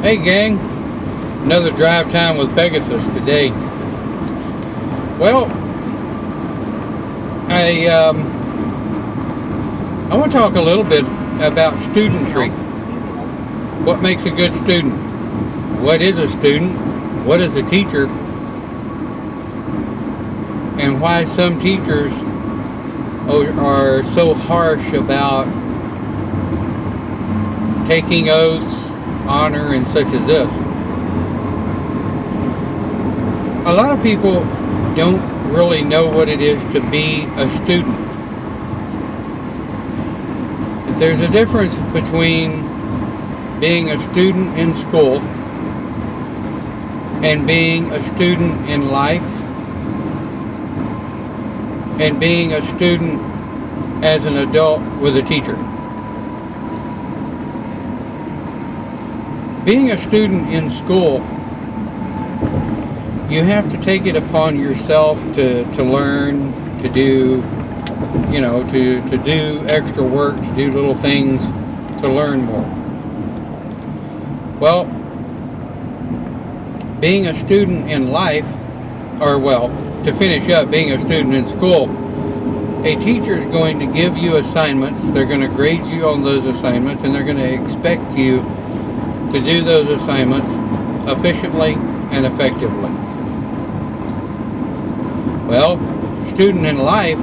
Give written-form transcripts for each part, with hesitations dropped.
Hey gang, another drive time with Pegasus today. Well, I want to talk a little bit about studentry. What makes a good student? What is a student? What is a teacher? And why some teachers are so harsh about taking oaths, honor, and such as this. A lot of people don't really know what it is to be a student. There's a difference between being a student in school and being a student in life and being a student as an adult with a teacher. Being a student in school, you have to take it upon yourself to learn, to do, to do extra work, to do little things, to learn more. Well, being a student in life, to finish up, being a student in school, a teacher is going to give you assignments, they're going to grade you on those assignments, and they're going to expect you to do those assignments efficiently and effectively. Well, student in life,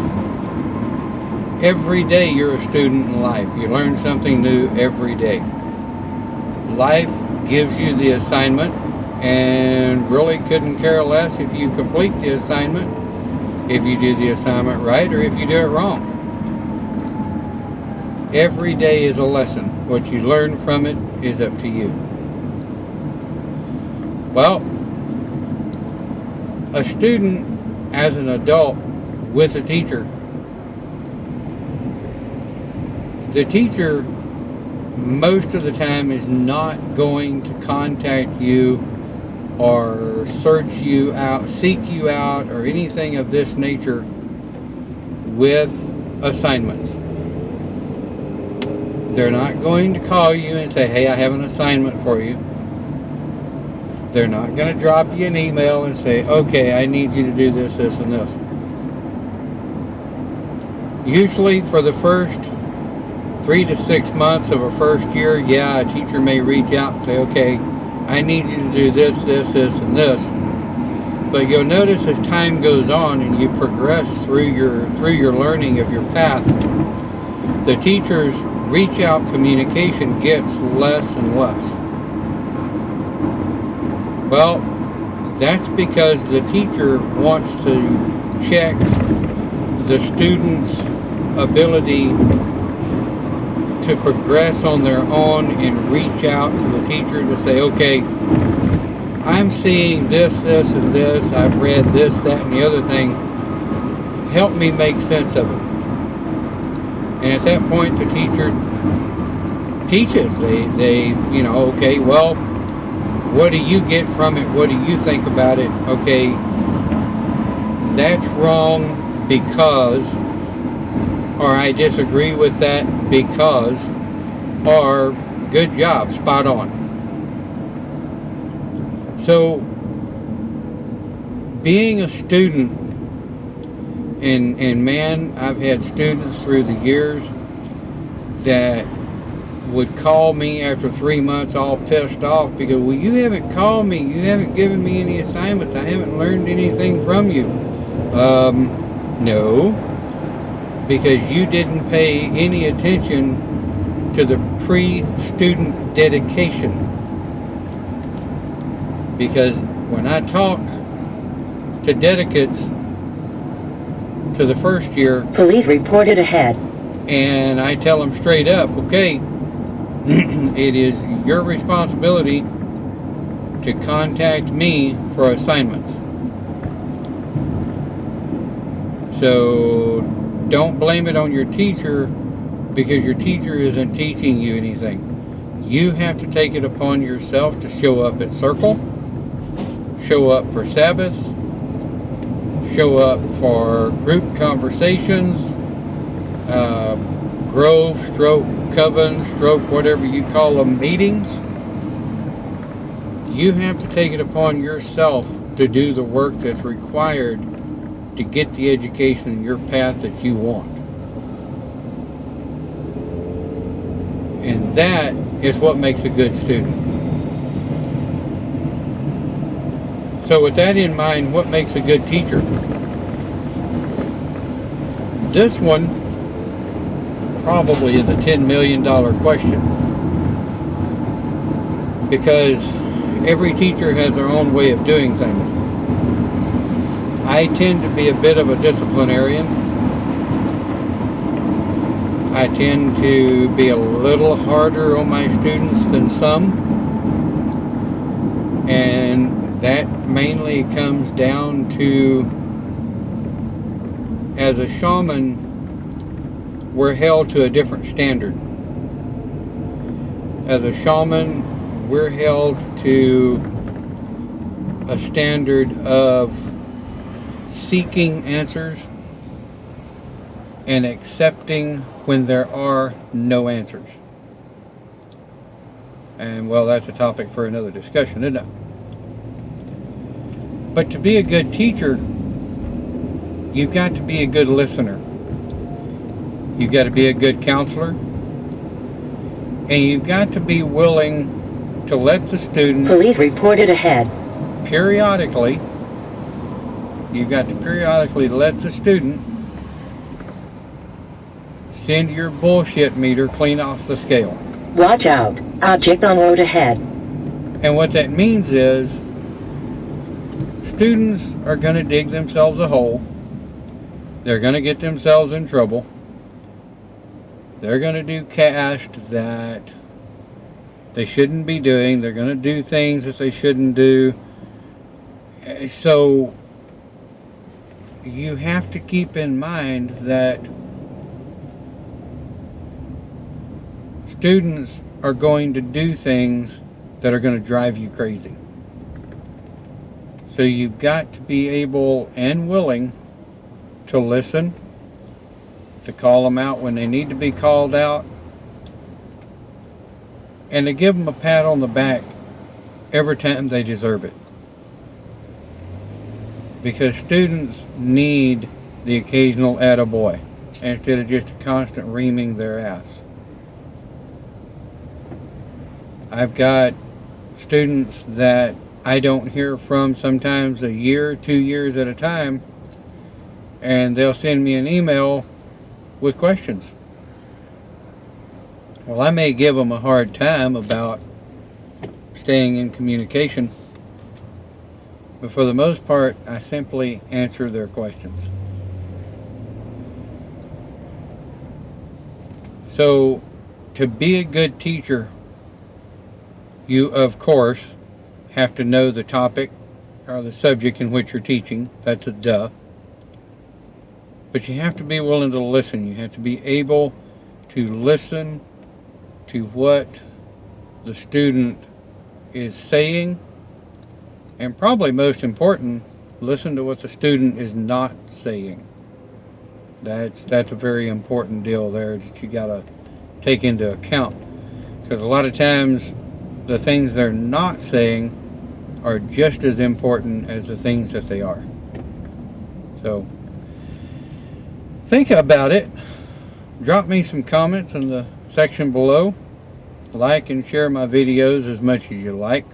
every day you're a student in life. You learn something new every day. Life gives you the assignment and really couldn't care less if you complete the assignment, if you do the assignment right, or if you do it wrong. Every day is a lesson. What you learn from it is up to you. Well, a student as an adult with a teacher, the teacher most of the time is not going to contact you or search you out, seek you out, or anything of this nature with assignments. They're not going to call you and say, hey, I have an assignment for you. They're not going to drop you an email and say, okay, I need you to do this, this, and this. Usually for the first 3 to 6 months of a first year, a teacher may reach out and say, okay, I need you to do this, this, this, and this. But you'll notice as time goes on and you progress through your learning of your path, the teacher's reach out communication gets less and less. Well, that's because the teacher wants to check the student's ability to progress on their own and reach out to the teacher to say, okay, I'm seeing this, this, and this. I've read this, that, and the other thing. Help me make sense of it. And at that point, the teacher teaches. They okay, well, what do you get from it? What do you think about it? Okay, that's wrong because, or I disagree with that because, or good job, spot on. So, being a student, and man, I've had students through the years that would call me after 3 months all pissed off because, well, you haven't called me, you haven't given me any assignments, I haven't learned anything from you. No, because you didn't pay any attention to the pre-student dedication. Because when I talk to dedicates to the first year, police reported ahead, and I tell them straight up, okay, it is your responsibility to contact me for assignments. So don't blame it on your teacher because your teacher isn't teaching you anything. You have to take it upon yourself to show up at circle, show up for Sabbath, show up for group conversations, Grove, stroke, Coven, stroke, whatever you call them, meetings. You have to take it upon yourself to do the work that's required to get the education in your path that you want. And that is what makes a good student. So with that in mind, what makes a good teacher? This one probably is a $10 million question, because every teacher has their own way of doing things. I tend to be a bit of a disciplinarian. I tend to be a little harder on my students than some, and that mainly comes down to, as a shaman, we're held to a different standard. As a shaman, we're held to a standard of seeking answers and accepting when there are no answers. And well, that's a topic for another discussion, isn't it? But to be a good teacher, you've got to be a good listener. You've got to be a good counselor. And you've got to be willing to let the student... Police reported ahead. Periodically, you've got to periodically let the student send your bullshit meter clean off the scale. Watch out. Object on road ahead. And what that means is, students are going to dig themselves a hole. They're going to get themselves in trouble. They're going to do cast that they shouldn't be doing. They're going to do things that they shouldn't do. So you have to keep in mind that students are going to do things that are going to drive you crazy. So you've got to be able and willing to listen, to call them out when they need to be called out, and to give them a pat on the back every time they deserve it. Because students need the occasional attaboy instead of just a constant reaming their ass. I've got students that I don't hear from sometimes a year, 2 years at a time, and they'll send me an email with questions. Well, I may give them a hard time about staying in communication, but for the most part, I simply answer their questions. So, to be a good teacher, you, of course, have to know the topic or the subject in which you're teaching. That's a duh. But you have to be willing to listen. You have to be able to listen to what the student is saying, and probably most important, listen to what the student is not saying. That's a very important deal there that you got to take into account, because a lot of times the things they're not saying are just as important as the things that they are. So think about it. Drop me some comments in the section below. Like and share my videos as much as you like.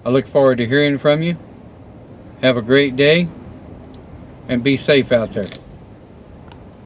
I look forward to hearing from you. Have a great day and be safe out there.